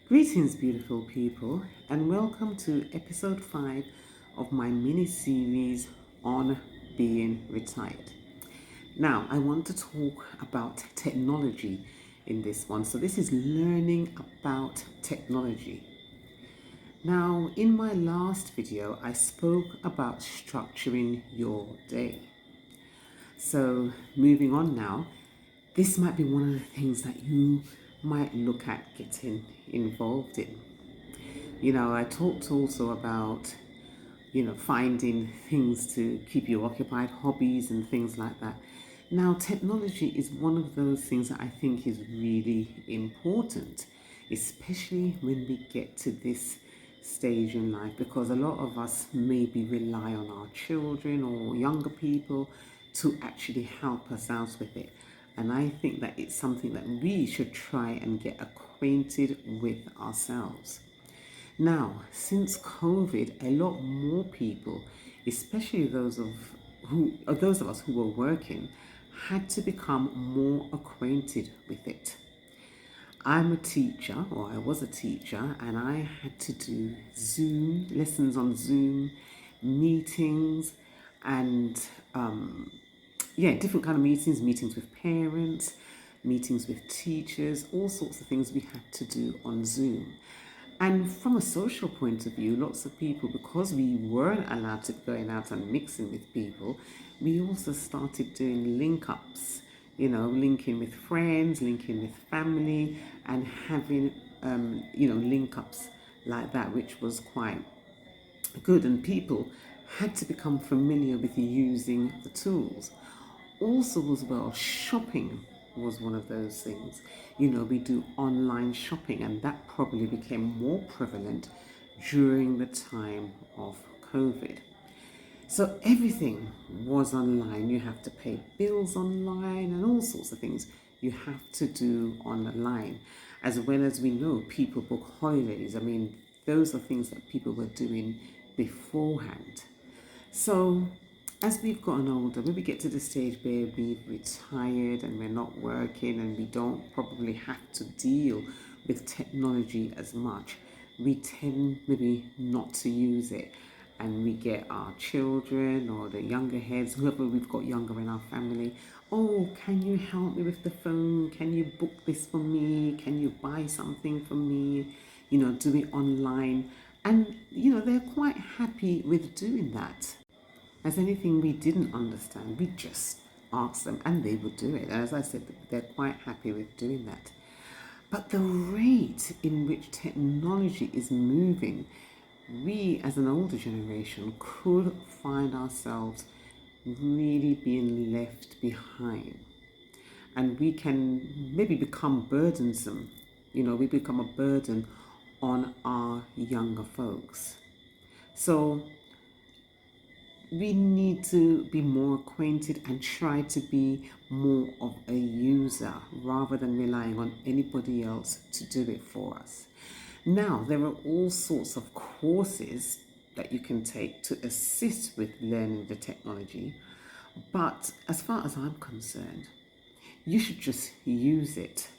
Greetings, beautiful people, and welcome to episode 5 of my mini series on being retired. Now, I want to talk about technology in this one. So, this is learning about technology. Now, in my last video, I spoke about structuring your day. So, moving on now, this might be one of the things that you might look at getting involved in. I talked also about, finding things to keep you occupied, hobbies and things like that. Now, technology is one of those things that I think is really important, especially when we get to this stage in life, because a lot of us maybe rely on our children or younger people to actually help us out with it. And I think that it's something that we should try and get acquainted with ourselves. Now, since COVID, a lot more people, especially those of us who were working, had to become more acquainted with it. I'm a teacher, or I was a teacher, and I had to do Zoom lessons on Zoom, meetings, and different kind of meetings with parents, meetings with teachers, all sorts of things we had to do on Zoom. And from a social point of view, lots of people, because we weren't allowed to go out and mixing with people, we also started doing link ups, linking with friends, linking with family, and having, link ups like that, which was quite good. And people had to become familiar with using the tools. Also, as well, shopping was one of those things. We do online shopping, and that probably became more prevalent during the time of COVID. So everything was online. You have to pay bills online and all sorts of things you have to do online. As well as we know, people book holidays. I mean, those are things that people were doing beforehand. So, as we've gotten older, when we get to the stage where we've retired and we're not working and we don't probably have to deal with technology as much, we tend maybe not to use it. And we get our children or the younger heads, whoever we've got younger in our family, oh, can you help me with the phone? Can you book this for me? Can you buy something for me? Do it online. And, they're quite happy with doing that. As anything we didn't understand, we just asked them and they would do it. And as I said, they're quite happy with doing that. But the rate in which technology is moving, we as an older generation could find ourselves really being left behind. And we can maybe become burdensome. We become a burden on our younger folks. So we need to be more acquainted and try to be more of a user rather than relying on anybody else to do it for us. Now, there are all sorts of courses that you can take to assist with learning the technology, but as far as I'm concerned, you should just use it.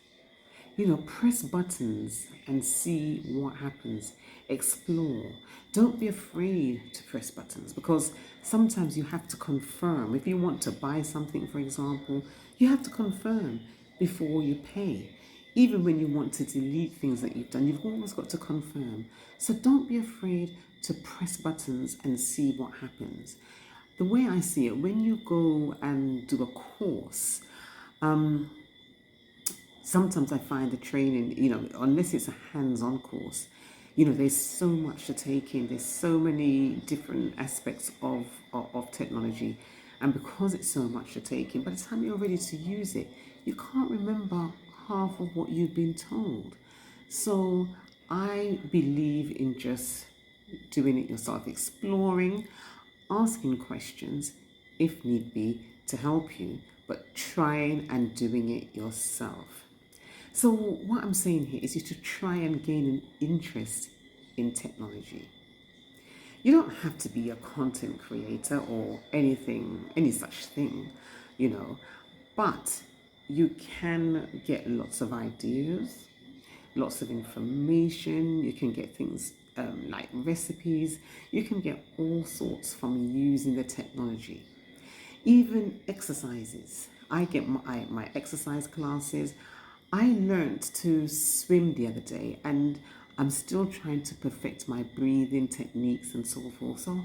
Press buttons and see what happens. Explore. Don't be afraid to press buttons, because sometimes you have to confirm. If you want to buy something, for example, you have to confirm before you pay. Even when you want to delete things that you've done, you've always got to confirm. So don't be afraid to press buttons and see what happens. The way I see it, when you go and do a course, sometimes I find the training, unless it's a hands-on course, there's so much to take in. There's so many different aspects of technology. And because it's so much to take in, by the time you're ready to use it, you can't remember half of what you've been told. So I believe in just doing it yourself, exploring, asking questions if need be to help you, but trying and doing it yourself. So what I'm saying here is you to try and gain an interest in technology. You don't have to be a content creator or anything, any such thing, you know, but you can get lots of ideas. lots of information. You can get things like recipes. You can get all sorts from using the technology. Even exercises. I get my exercise classes. I learned to swim the other day, and I'm still trying to perfect my breathing techniques and so forth. So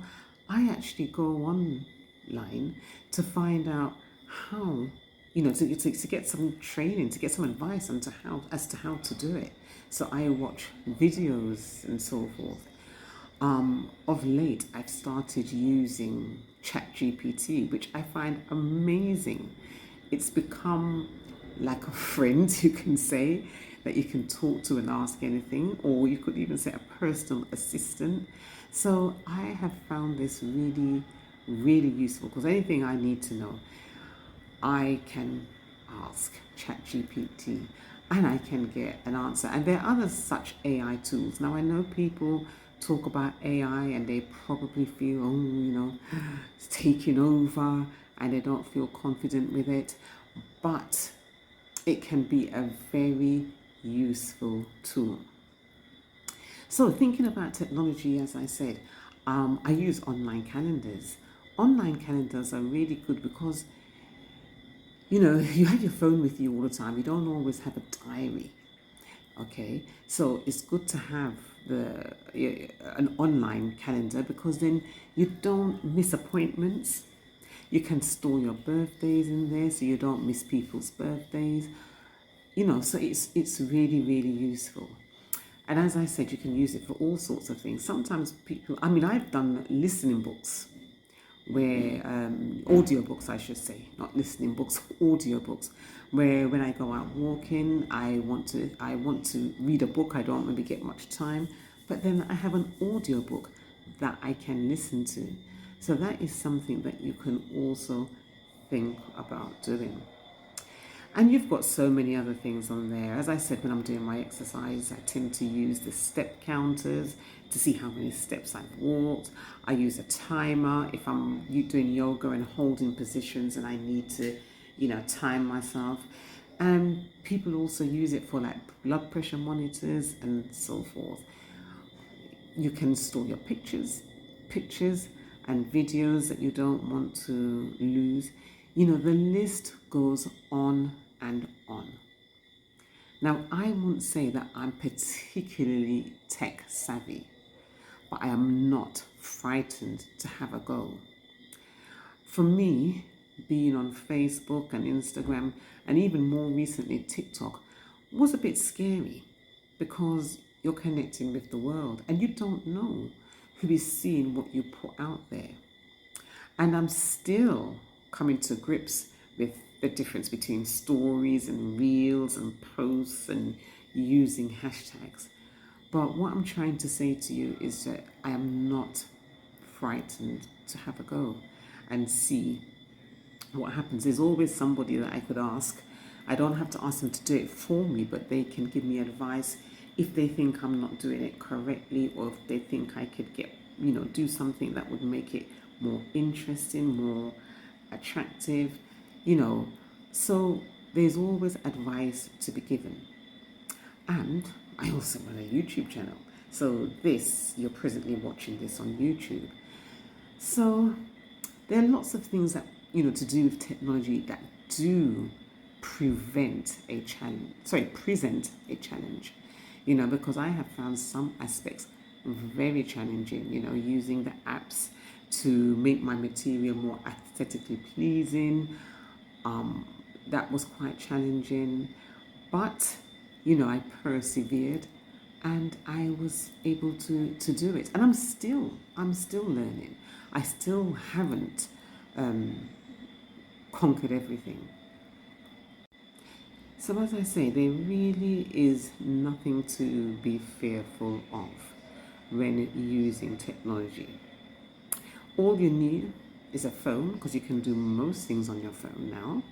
I actually go online to find out how, to get some training, to get some advice on to how, as to how to do it. So I watch videos and so forth. Of late, I've started using ChatGPT, which I find amazing. It's become like a friend, you can say, that you can talk to and ask anything, or you could even say a personal assistant. So I have found this really, really useful because anything I need to know, I can ask ChatGPT and I can get an answer. And there are other such AI tools. Now, I know people talk about AI and they probably feel, it's taking over and they don't feel confident with it. But it can be a very useful tool. So, thinking about technology, as I said, I use online calendars. Online calendars are really good because you have your phone with you all the time. You don't always have a diary. Okay, so it's good to have an online calendar because then you don't miss appointments. You can store your birthdays in there so you don't miss people's birthdays. So it's really, really useful. And as I said, you can use it for all sorts of things. Sometimes I've done listening books where audiobooks, I should say, not listening books, audiobooks, where when I go out walking, I want to read a book. I don't maybe get much time, but then I have an audiobook that I can listen to. So that is something that you can also think about doing. And you've got so many other things on there. As I said, when I'm doing my exercise, I tend to use the step counters to see how many steps I've walked. I use a timer if I'm doing yoga and holding positions and I need to, time myself. And people also use it for like blood pressure monitors and so forth. You can store your pictures and videos that you don't want to lose. The list goes on and on. Now, I won't say that I'm particularly tech savvy, but I am not frightened to have a go. For me, being on Facebook and Instagram, and even more recently TikTok, was a bit scary because you're connecting with the world and you don't know who is seeing what you put out there. And I'm still coming to grips with the difference between stories and reels and posts and using hashtags. But what I'm trying to say to you is that I am not frightened to have a go and see what happens. There's always somebody that I could ask. I don't have to ask them to do it for me, but they can give me advice if they think I'm not doing it correctly, or if they think I could do something that would make it more interesting, more attractive, So there's always advice to be given. And I also run a YouTube channel. So you're presently watching this on YouTube. So there are lots of things that, to do with technology that do present a challenge, because I have found some aspects very challenging, using the apps to make my material more aesthetically pleasing. That was quite challenging, but I persevered and I was able to do it. And I'm still learning. I still haven't conquered everything. So as I say, there really is nothing to be fearful of when using technology. All you need is a phone, because you can do most things on your phone now,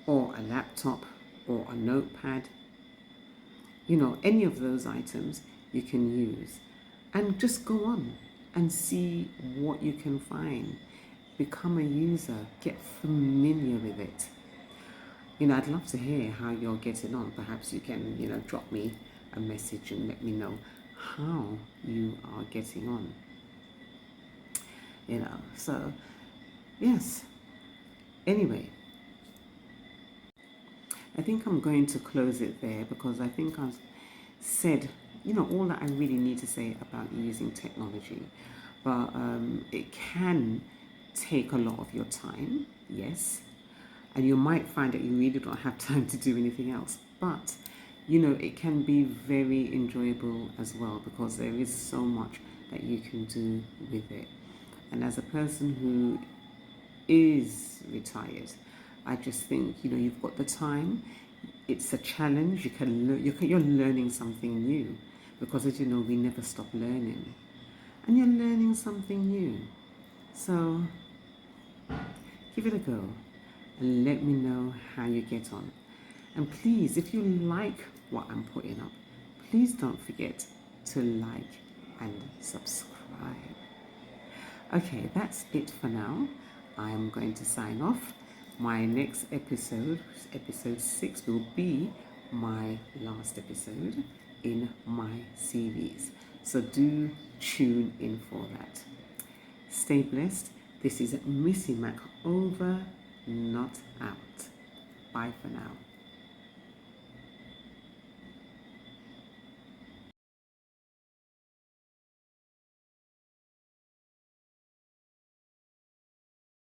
or a laptop, or a notepad. Any of those items you can use. And just go on and see what you can find. Become a user, get familiar with it. I'd love to hear how you're getting on. Perhaps you can, drop me a message and let me know how you are getting on. So yes. Anyway, I think I'm going to close it there because I think I've said, all that I really need to say about using technology. But it can take a lot of your time, yes. And you might find that you really don't have time to do anything else. But, it can be very enjoyable as well because there is so much that you can do with it. And as a person who is retired, I just think, you've got the time. It's a challenge. You're learning something new because, as you know, we never stop learning. And you're learning something new. So give it a go and let me know how you get on. And please, if you like what I'm putting up, please don't forget to like and subscribe. Okay, that's it for now. I'm going to sign off. My next episode, episode 6, will be my last episode in my series. So do tune in for that. Stay blessed. This is Missy Mac, over, not out. Bye for now.